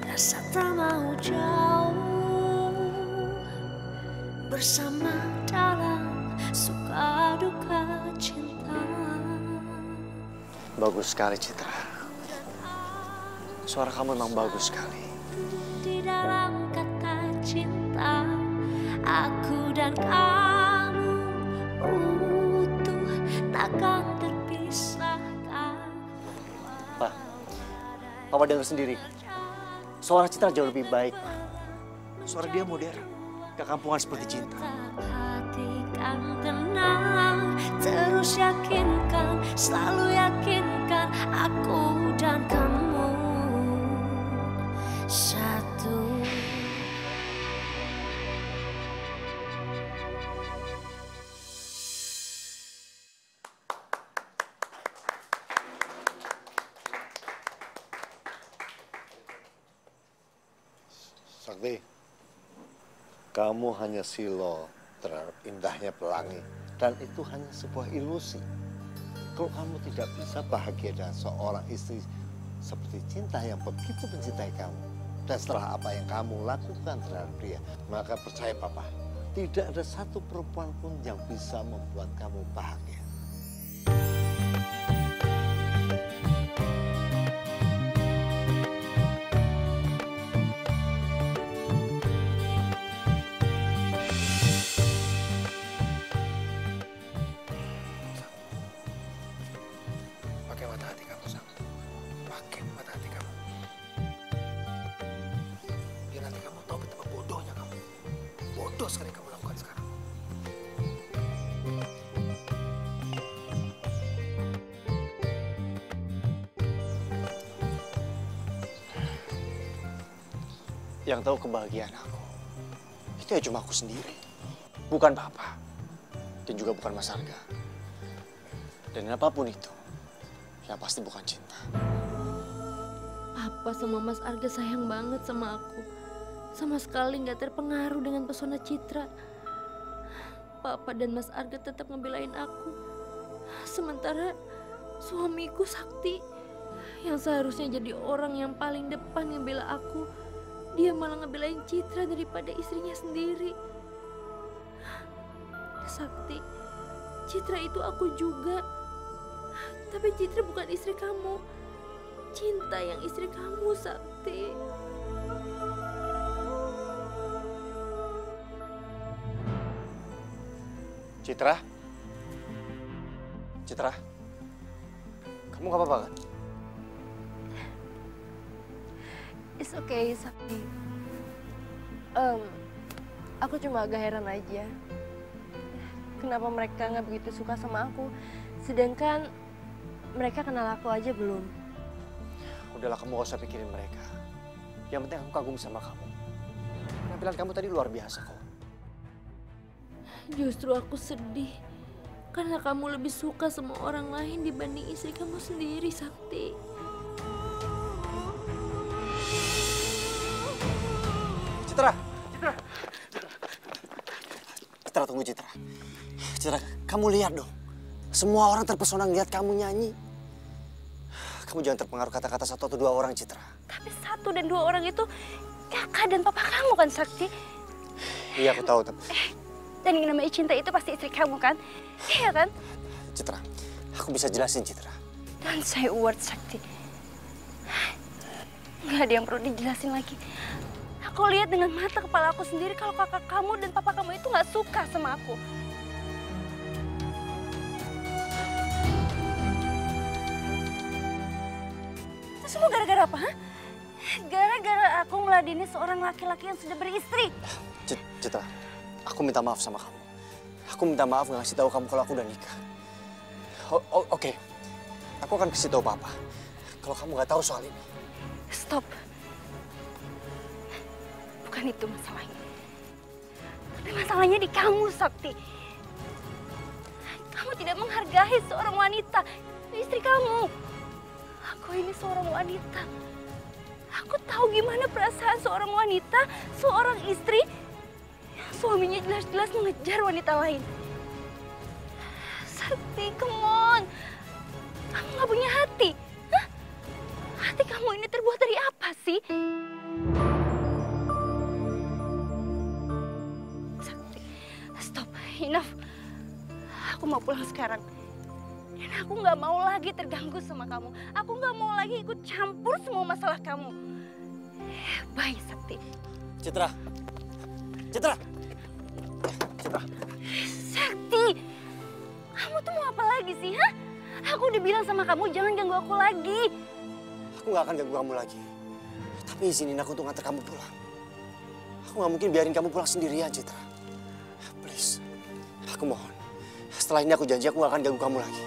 rasa tak mau jauh, bersama dalam suka duka cinta. Bagus sekali, Citra. Suara kamu memang bagus sekali. Di dalam kata cinta, aku dan kamu utuh, takkan terpisahkan. Pak, Papa dengar sendiri. Suara Citra jauh lebih baik. Suara dia modern, gak kampungan seperti Cinta. Hatikan tenang, terus yakinkan, selalu yakinkan aku dan kamu satu. Sakti, kamu hanya silo terhadap indahnya pelangi. Dan itu hanya sebuah ilusi. Kalau kamu tidak bisa bahagia dengan seorang istri seperti Cinta yang begitu mencintai kamu, dan setelah apa yang kamu lakukan terhadap dia, maka percaya Papa, tidak ada satu perempuan pun yang bisa membuat kamu bahagia. Pakai mata hati kamu, Sam. Pakai mata hati kamu. Biar nanti kamu tahu betapa bodohnya kamu. Bodoh sekali kamu lakukan sekarang. Yang tahu kebahagiaan aku, itu ya cuma aku sendiri. Bukan Papa. Dan juga bukan Mas Arga. Dan apapun itu, yang pasti bukan Cinta. Papa sama Mas Arga sayang banget sama aku. Sama sekali nggak terpengaruh dengan pesona Citra. Papa dan Mas Arga tetap ngebelain aku. Sementara suamiku Sakti, yang seharusnya jadi orang yang paling depan ngebela aku, dia malah ngebelain Citra daripada istrinya sendiri. Sakti, Citra itu aku juga. Tapi Citra bukan istri kamu. Cinta yang istri kamu, Sakti. Citra? Citra? Kamu gak apa-apa kan? It's okay, Sakti. Aku cuma agak heran aja. Kenapa mereka nggak begitu suka sama aku, sedangkan mereka kenal aku aja belum. Udahlah, kamu gak usah pikirin mereka. Yang penting aku kagum sama kamu. Penampilan kamu tadi luar biasa kok. Justru aku sedih karena kamu lebih suka sama orang lain dibanding istri kamu sendiri, Sakti. Citra! Citra! Citra, tunggu Citra. Citra, kamu lihat dong. Semua orang terpesona ngeliat kamu nyanyi. Kamu jangan terpengaruh kata-kata satu atau dua orang, Citra. Tapi satu dan dua orang itu kakak dan papa kamu kan, Sakti? Iya, aku tahu, tapi... Dan yang namanya Cinta itu pasti istri kamu kan? Iya kan? Citra, aku bisa jelasin, Citra. Don't say a word, Sakti. Gak ada yang perlu dijelasin lagi. Aku lihat dengan mata kepala aku sendiri kalau kakak kamu dan papa kamu itu gak suka sama aku. Itu semua gara-gara apa, ha? Gara-gara aku meladeni seorang laki-laki yang sudah beristri. Citra, aku minta maaf sama kamu. Aku minta maaf nggak ngasih tahu kamu kalau aku udah nikah. Oke. Aku akan kasih tahu papa kalau kamu nggak tahu soal ini. Stop. Bukan itu masalahnya. Tapi masalahnya di kamu, Sakti. Kamu tidak menghargai seorang wanita, istri kamu. Aku ini seorang wanita. Aku tahu gimana perasaan seorang wanita, seorang istri yang suaminya jelas-jelas mengejar wanita lain. Sakti, come on. Kamu gak punya hati. Hah? Hati kamu ini terbuat dari apa sih? Sakti, stop. Enough. Aku mau pulang sekarang. Dan aku gak mau lagi terganggu sama kamu. Aku gak mau lagi ikut campur semua masalah kamu. Bye, Sakti. Citra. Citra. Citra. Sakti. Kamu tuh mau apa lagi sih, ha? Aku udah bilang sama kamu jangan ganggu aku lagi. Aku nggak akan ganggu kamu lagi. Tapi izinin aku untuk nganter kamu pulang. Aku nggak mungkin biarin kamu pulang sendirian, Citra. Please. Aku mohon. Setelah ini aku janji aku nggak akan ganggu kamu lagi.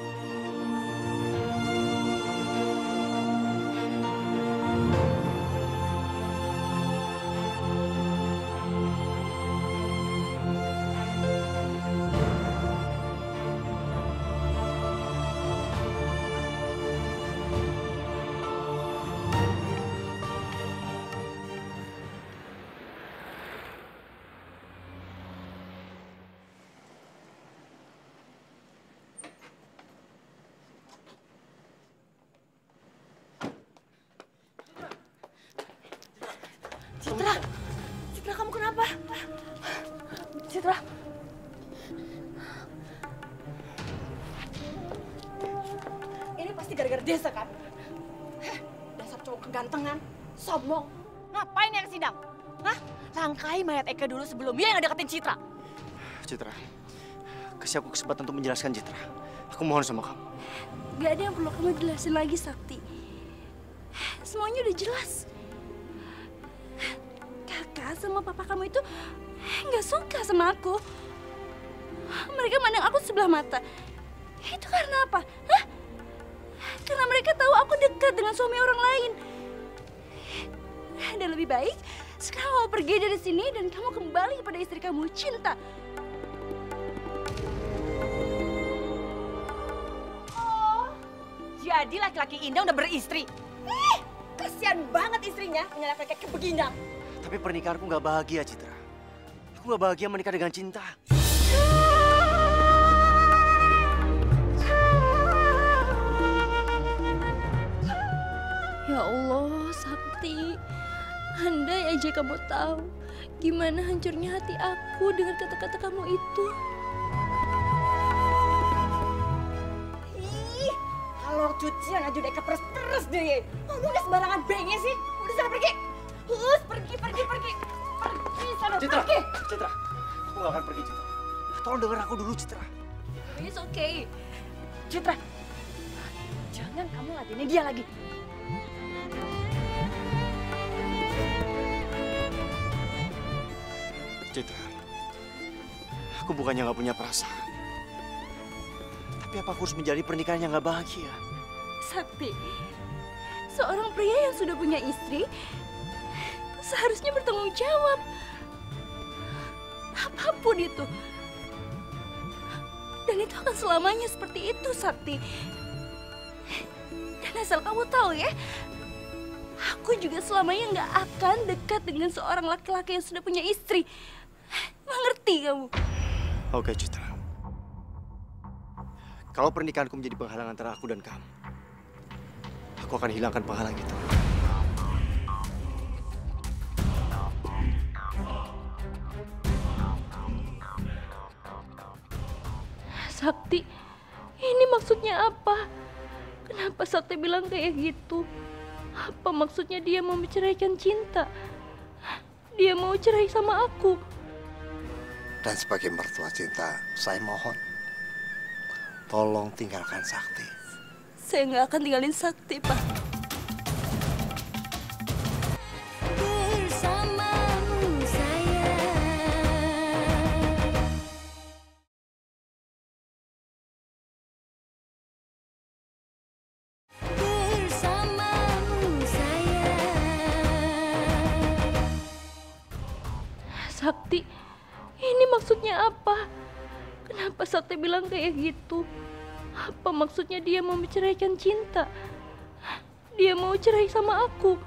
Citra, Citra kamu kenapa? Citra. Ini pasti gara-gara Desa kan? Dasar cowok kegantengan, sombong. Ngapain ya ke sidang? Hah? Langkai mayat Eka dulu sebelum dia yang deketin Citra. Citra, kasih aku kesempatan untuk menjelaskan, Citra. Aku mohon sama kamu. Gak ada yang perlu kamu jelasin lagi, Sakti. Semuanya udah jelas. Kakak sama papa kamu itu nggak suka sama aku. Mereka mandang aku sebelah mata. Itu karena apa? Hah? Karena mereka tahu aku dekat dengan suami orang lain. Dan lebih baik sekarang kamu pergi dari sini dan kamu kembali kepada istri kamu, Cinta. Oh, jadi laki-laki Indah udah beristri. Kasihan banget istrinya punya laki-laki kayak begini. Tapi pernikahanku nggak bahagia, Citra. Aku nggak bahagia menikah dengan Cinta. Ya Allah, Sakti. Andai aja kamu tahu gimana hancurnya hati aku dengan kata-kata kamu itu. Ih, kalau cucian aja udah keperes-peres deh. Ngomongnya sembarangan bengnya sih. Udah sana pergi. Pergi. Pergi sana, Citra, pergi. Citra, aku nggak akan pergi, Citra. Tolong denger aku dulu, Citra. It's okay. Citra, jangan kamu ladenin dia lagi. Citra, aku bukannya nggak punya perasaan. Tapi apa aku harus menjalani pernikahan yang nggak bahagia? Sakti, seorang pria yang sudah punya istri seharusnya bertanggung jawab. Apapun itu. Dan itu akan selamanya seperti itu, Sakti. Dan asal kamu tahu ya, aku juga selamanya nggak akan dekat dengan seorang laki-laki yang sudah punya istri. Mengerti kamu? Oke, Citra. Kalau pernikahanku menjadi penghalang antara aku dan kamu, aku akan hilangkan penghalang itu. Sakti, ini maksudnya apa? Kenapa Sakti bilang kayak gitu? Apa maksudnya dia mau menceraikan Cinta? Dia mau cerai sama aku. Dan sebagai mertua Cinta, saya mohon, tolong tinggalkan Sakti. Saya nggak akan tinggalin Sakti, Pak. Sakti, ini maksudnya apa? Kenapa Sakti bilang kayak gitu? Apa maksudnya dia mau menceraikan Cinta? Dia mau cerai sama aku.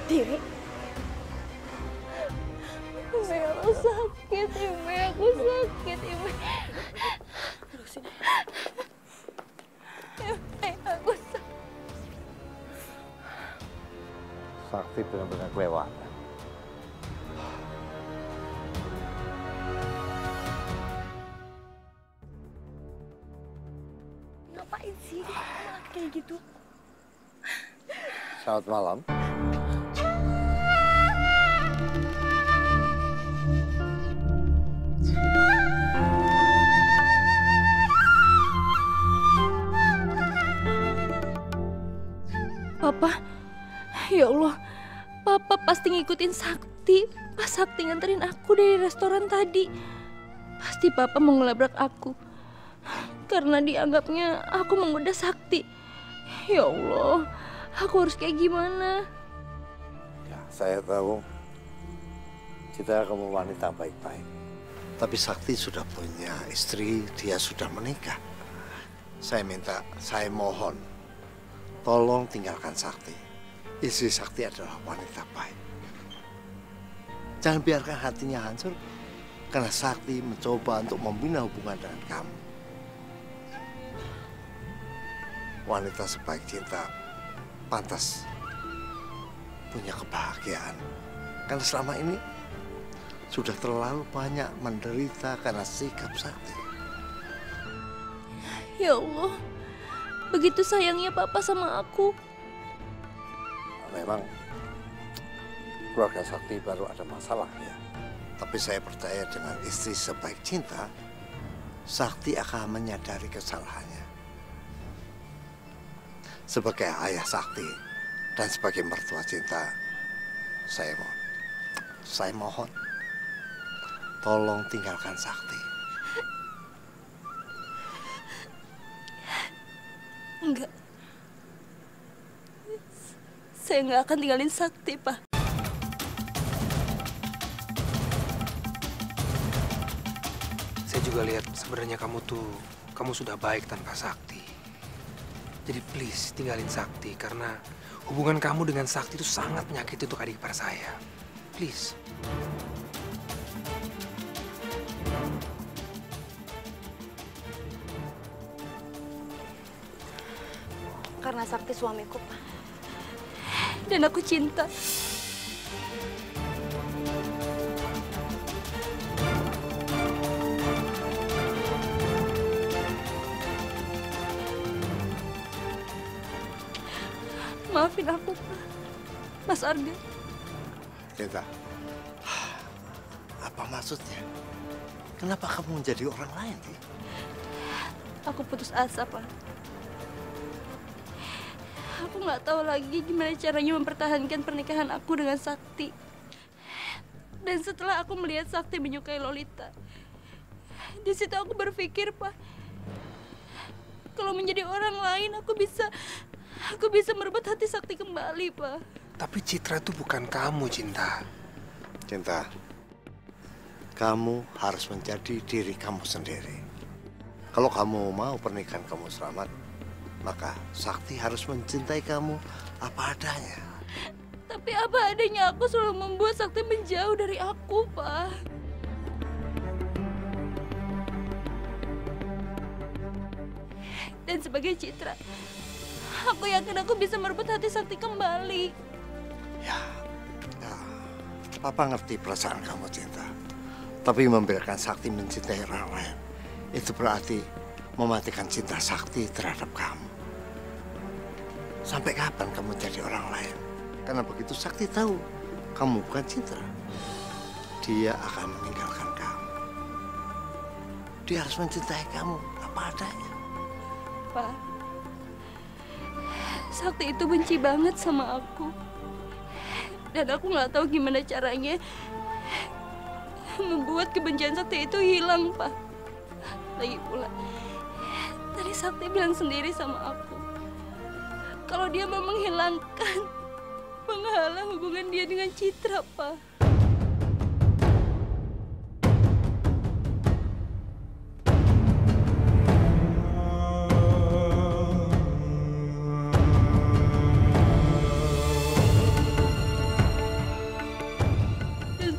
Diri. Ime, aku sakit, Ime, aku sakit, Ime. Aduh, sini. Ime, aku sakit. Sakti benar-benar kelewatan. Ngapain sih dia malah kayak gitu? Selamat malam. Papa, ya Allah, Papa pasti ngikutin Sakti. Pas Sakti nganterin aku dari restoran tadi. Pasti Papa mau ngelabrak aku. Karena dianggapnya aku menggoda Sakti. Ya Allah, aku harus kayak gimana? Ya, saya tahu Citra kamu wanita baik-baik. Tapi Sakti sudah punya istri, dia sudah menikah. Saya mohon, tolong tinggalkan Sakti. Istri Sakti adalah wanita baik. Jangan biarkan hatinya hancur karena Sakti mencoba untuk membina hubungan dengan kamu. Wanita sebaik Cinta pantas punya kebahagiaan. Karena selama ini sudah terlalu banyak menderita karena sikap Sakti. Ya Allah, begitu sayangnya Papa sama aku. Memang keluarga Sakti baru ada masalah ya. Tapi saya percaya dengan istri sebaik Cinta, Sakti akan menyadari kesalahannya. Sebagai ayah Sakti dan sebagai mertua Cinta, saya mohon, tolong tinggalkan Sakti. Enggak. Saya nggak akan tinggalin Sakti, Pak. Saya juga lihat sebenarnya kamu sudah baik tanpa Sakti. Jadi please tinggalin Sakti karena hubungan kamu dengan Sakti itu sangat menyakiti untuk adik ipar saya. Please. Karena Sakti suamiku, Pak. Dan aku cinta. Maafin aku, Pak. Mas Arga. Cinta, apa maksudnya? Kenapa kamu menjadi orang lain, Ti? Aku putus asa, Pak. Aku nggak tahu lagi gimana caranya mempertahankan pernikahan aku dengan Sakti. Dan setelah aku melihat Sakti menyukai Lolita, di situ aku berpikir, Pak, kalau menjadi orang lain aku bisa merebut hati Sakti kembali, Pak. Tapi Citra itu bukan kamu, Cinta. Cinta, kamu harus menjadi diri kamu sendiri. Kalau kamu mau pernikahan kamu selamat, maka Sakti harus mencintai kamu apa adanya. Tapi apa adanya aku selalu membuat Sakti menjauh dari aku, Pak. Dan sebagai Citra, aku yakin aku bisa merebut hati Sakti kembali. Ya, Papa ngerti perasaan kamu, Cinta. Tapi membiarkan Sakti mencintai orang lain, itu berarti mematikan cinta Sakti terhadap kamu. Sampai kapan kamu jadi orang lain? Karena begitu Sakti tahu kamu bukan Citra, dia akan meninggalkan kamu. Dia harus mencintai kamu apa adanya. Pak, Sakti itu benci banget sama aku. Dan aku nggak tahu gimana caranya membuat kebencian Sakti itu hilang, Pak. Lagi pula, tadi Sakti bilang sendiri sama aku kalau dia mau menghilangkan penghalang hubungan dia dengan Citra, Pak. Dan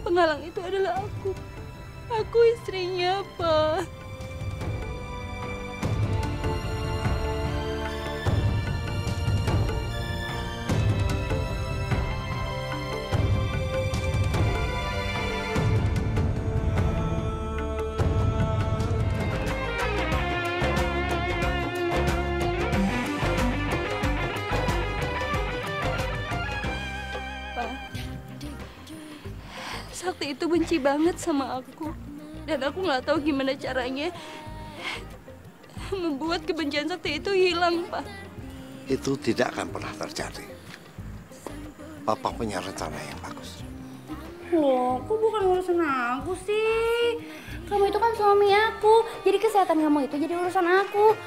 penghalang itu adalah aku. Aku istrinya, Pak. Sakti itu benci banget sama aku. Dan aku nggak tahu gimana caranya membuat kebencian Sakti itu hilang, Pak. Itu tidak akan pernah terjadi. Papa punya rencana yang bagus. Loh, kok bukan urusan aku sih? Kamu itu kan suami aku, jadi kesehatan kamu itu jadi urusan aku.